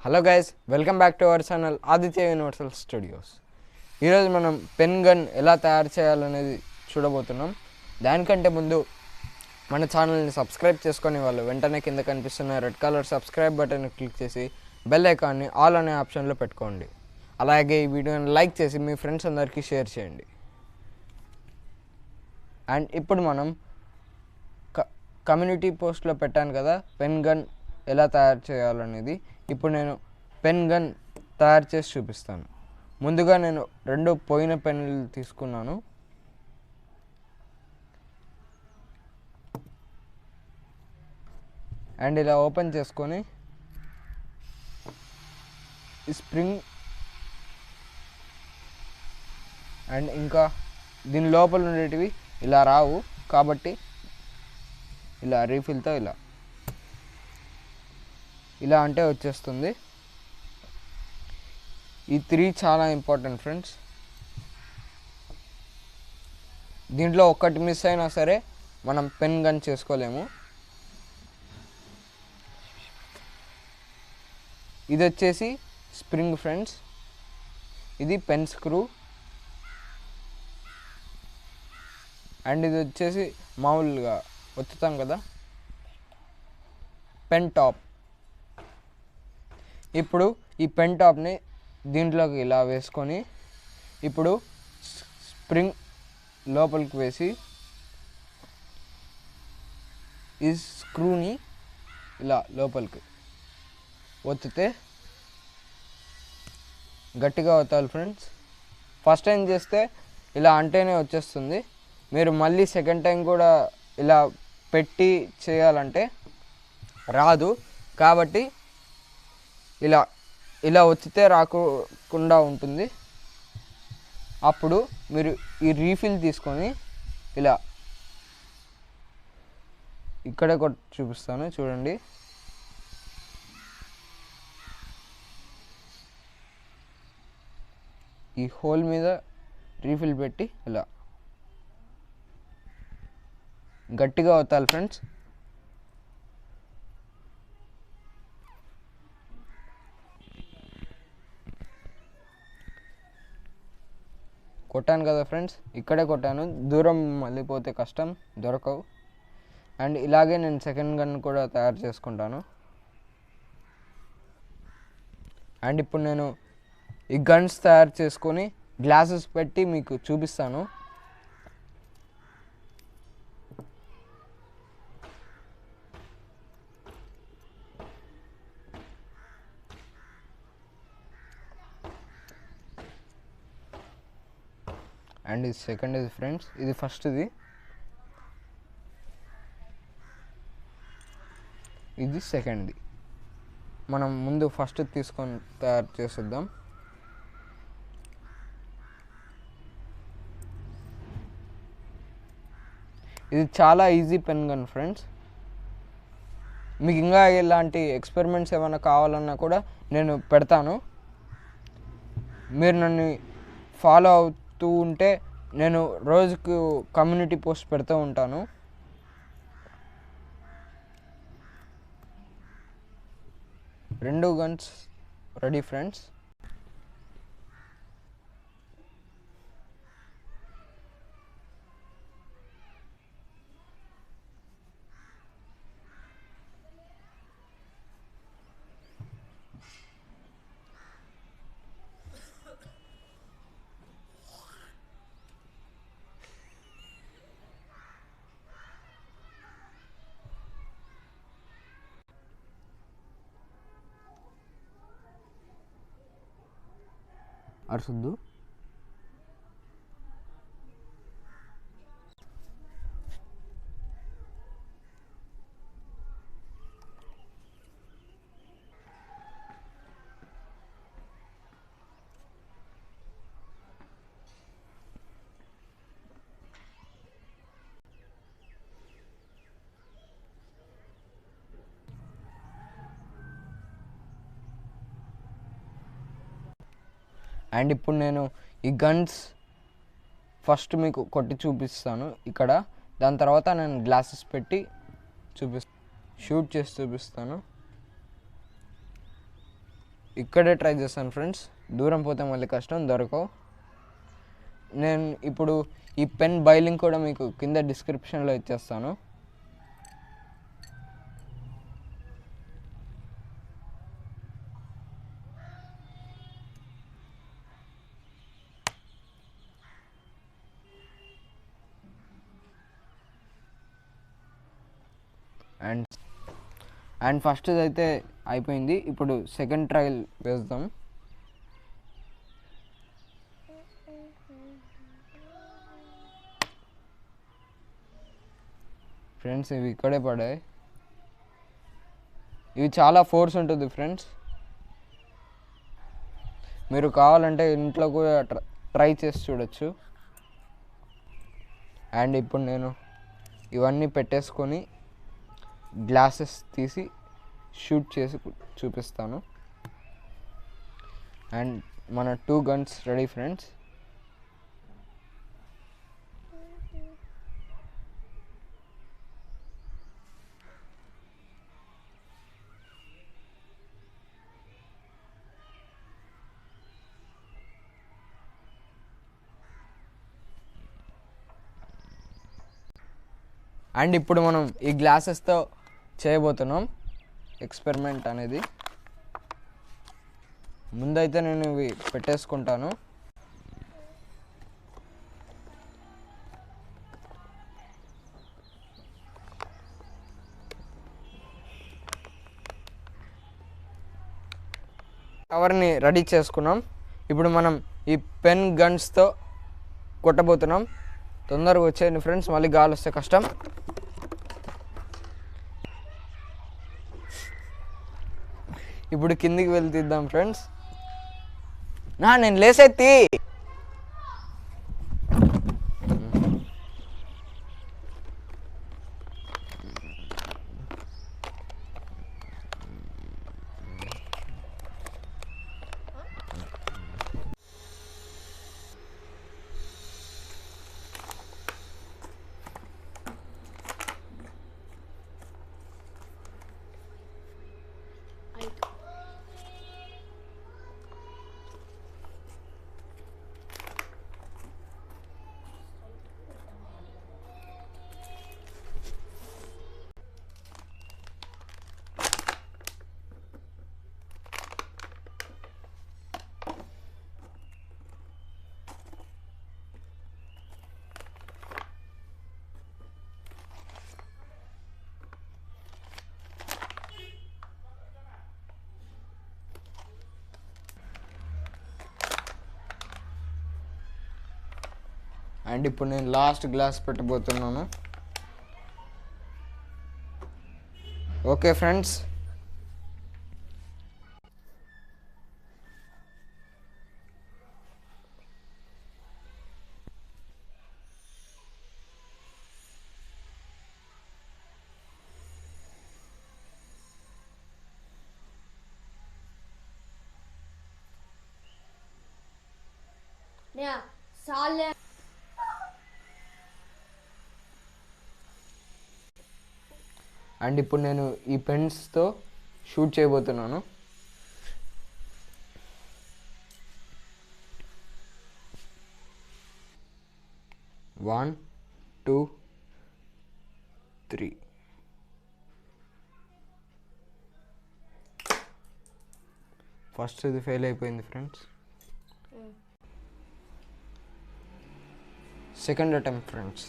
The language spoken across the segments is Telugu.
Hello guys, welcome back to our channel Aditya universal studios. ఈరోజు మనం పెన్ గన్ ఎలా తయారు చేయాలనేది చూడబోతున్నాం. దానికంటే ముందు మన ఛానల్ని సబ్స్క్రైబ్ చేసుకునే వాళ్ళు వెంటనే కింద కనిపిస్తున్న red colour subscribe button click చేసి బెల్ ఐకాన్ని ఆల్ అనే ఆప్షన్లో పెట్టుకోండి. అలాగే ఈ వీడియోని లైక్ చేసి మీ ఫ్రెండ్స్ అందరికీ షేర్ చేయండి. అండ్ ఇప్పుడు మనం కమ్యూనిటీ పోస్ట్లో పెట్టాను కదా పెన్ గన్ ఎలా తయారు చేయాలనేది. ఇప్పుడు నేను పెన్ గన్ తయారు చేసి చూపిస్తాను. ముందుగా నేను 2 పోయిన పెన్నులు తీసుకున్నాను. అండ్ ఇలా ఓపెన్ చేసుకొని ఈ స్ప్రింగ్ అండ్ ఇంకా దీని లోపల ఉండేటివి ఇలా రావు, కాబట్టి ఇలా రీఫిల్తో ఇలా అంటే వచ్చేస్తుంది. ఈ 3 చాలా ఇంపార్టెంట్ ఫ్రెండ్స్. దీంట్లో ఒక్కటి మిస్ అయినా సరే మనం పెన్ గన్ చేసుకోలేము. ఇది వచ్చేసి స్ప్రింగ్ ఫ్రెండ్స్, ఇది పెన్ స్క్రూ, అండ్ ఇది వచ్చేసి మామూలుగా ఒత్తుతాం కదా పెన్ టాప్. ఇప్పుడు ఈ పెన్ టాప్ని దీంట్లోకి ఇలా వేసుకొని ఇప్పుడు స్ప్రింగ్ లోపలికి వేసి ఈ స్క్రూని ఇలా లోపలికి ఒత్తితే గట్టిగా ఒత్తాలి ఫ్రెండ్స్. ఫస్ట్ టైం చేస్తే ఇలా అంటేనే వచ్చేస్తుంది. మీరు మళ్ళీ సెకండ్ టైం కూడా ఇలా పెట్టి చేయాలంటే రాదు, కాబట్టి ఇలా ఒత్తితే రాకుండా ఉంటుంది. అప్పుడు మీరు ఈ రీఫిల్ తీసుకొని ఇలా ఇక్కడే చూపిస్తాను చూడండి. ఈ హోల్ మీద రీఫిల్ పెట్టి ఇలా గట్టిగా ఒత్తాలి ఫ్రెండ్స్. కొట్టాను కదా ఫ్రెండ్స్, ఇక్కడే కొట్టాను, దూరం మళ్ళీ పోతే కష్టం, దొరకవు. అండ్ ఇలాగే నేను సెకండ్ గన్ కూడా తయారు చేసుకుంటాను. అండ్ ఇప్పుడు నేను ఈ గన్స్ తయారు చేసుకొని గ్లాసెస్ పెట్టి మీకు చూపిస్తాను. అండ్ ఇది సెకండ్ ఇది ఫ్రెండ్స్, ఇది ఫస్ట్ది, ఇది సెకండ్ది. మనం ముందు ఫస్ట్ తీసుకొని తయారు చేసేద్దాం. ఇది చాలా ఈజీ పెన్ గన్ ఫ్రెండ్స్. మీకు ఇంకా ఇలాంటి ఎక్స్పెరిమెంట్స్ ఏమైనా కావాలన్నా కూడా నేను పెడతాను. మీరు నన్ను ఫాలో అవుతూ ఉంటే నేను రోజుకు కమ్యూనిటీ పోస్ట్ పెడుతూ ఉంటాను. రెండు గన్స్ రెడీ ఫ్రెండ్స్. అరుసుద్దు. అండ్ ఇప్పుడు నేను ఈ గన్స్ ఫస్ట్ మీకు కొట్టి చూపిస్తాను ఇక్కడ. దాని తర్వాత నేను గ్లాసెస్ పెట్టి షూట్ చేసి చూపిస్తాను. ఇక్కడే ట్రై చేస్తాను ఫ్రెండ్స్. దూరం పోతే మళ్ళీ కష్టం, దొరకవు. నేను ఇప్పుడు ఈ పెన్ బై లింక్ కూడా మీకు కింద డిస్క్రిప్షన్లో ఇచ్చేస్తాను. అండ్ ఫస్ట్ అయితే అయిపోయింది. ఇప్పుడు సెకండ్ ట్రయల్ వేద్దాం ఫ్రెండ్స్. ఇవి ఇక్కడే పడాయి. ఇవి చాలా ఫోర్స్ ఉంటుంది ఫ్రెండ్స్. మీరు కావాలంటే ఇంట్లో కూడా ట్రై చేసి చూడొచ్చు. అండ్ ఇప్పుడు నేను ఇవన్నీ పెట్టేసుకొని గ్లాసెస్ తీసి షూట్ చేసి చూపిస్తాను. అండ్ మన 2 గన్స్ రెడీ ఫ్రెండ్స్. అండ్ ఇప్పుడు మనం ఈ గ్లాసెస్తో చేయబోతున్నాం ఎక్స్పెరిమెంట్ అనేది. ముందైతే నేను ఇవి పెట్టేసుకుంటాను. కవర్ని రెడీ చేసుకున్నాం. ఇప్పుడు మనం ఈ పెన్ గన్స్తో కొట్టబోతున్నాం. తొందరగా వచ్చేయండి ఫ్రెండ్స్, మళ్ళీ గాలి వస్తే కష్టం. ఇప్పుడు కిందికి వెళ్ళి తీద్దాం ఫ్రెండ్స్. నేను లేసెత్తి అండ్ ఇప్పుడు నేను లాస్ట్ గ్లాస్ పెట్టబోతున్నాను. ఓకే ఫ్రెండ్స్, అండ్ ఇప్పుడు నేను ఈ పెన్స్తో షూట్ చేయబోతున్నాను. వన్, 2, 3. ఫస్ట్ ఇది ఫెయిల్ అయిపోయింది friends. Second attempt friends.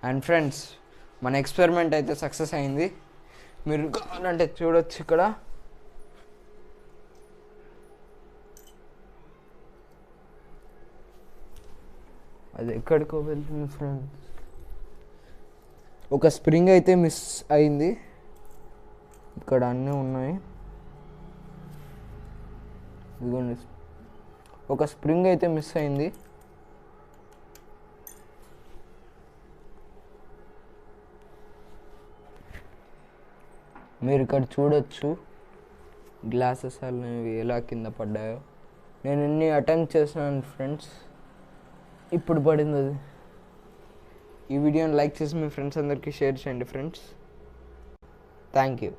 And friends, మన ఎక్స్పెరిమెంట్ అయితే సక్సెస్ అయింది. మీరు కావాలంటే చూడొచ్చు ఇక్కడ. అది ఎక్కడికో వెళ్తుంది ఫ్రెండ్స్. ఒక స్ప్రింగ్ అయితే మిస్ అయింది. ఇక్కడ అన్నీ ఉన్నాయి. ఇదిగోండి, ఒక స్ప్రింగ్ అయితే మిస్ అయింది. మీరు ఇక్కడ చూడొచ్చు గ్లాసెస్ అనేవి ఎలా కింద పడ్డాయో. నేను ఎన్ని అటెంప్ట్ చేసినాను ఫ్రెండ్స్, ఇప్పుడు పడింది అది. ఈ వీడియోని లైక్ చేసి మీ ఫ్రెండ్స్ అందరికీ షేర్ చేయండి ఫ్రెండ్స్. Thank you.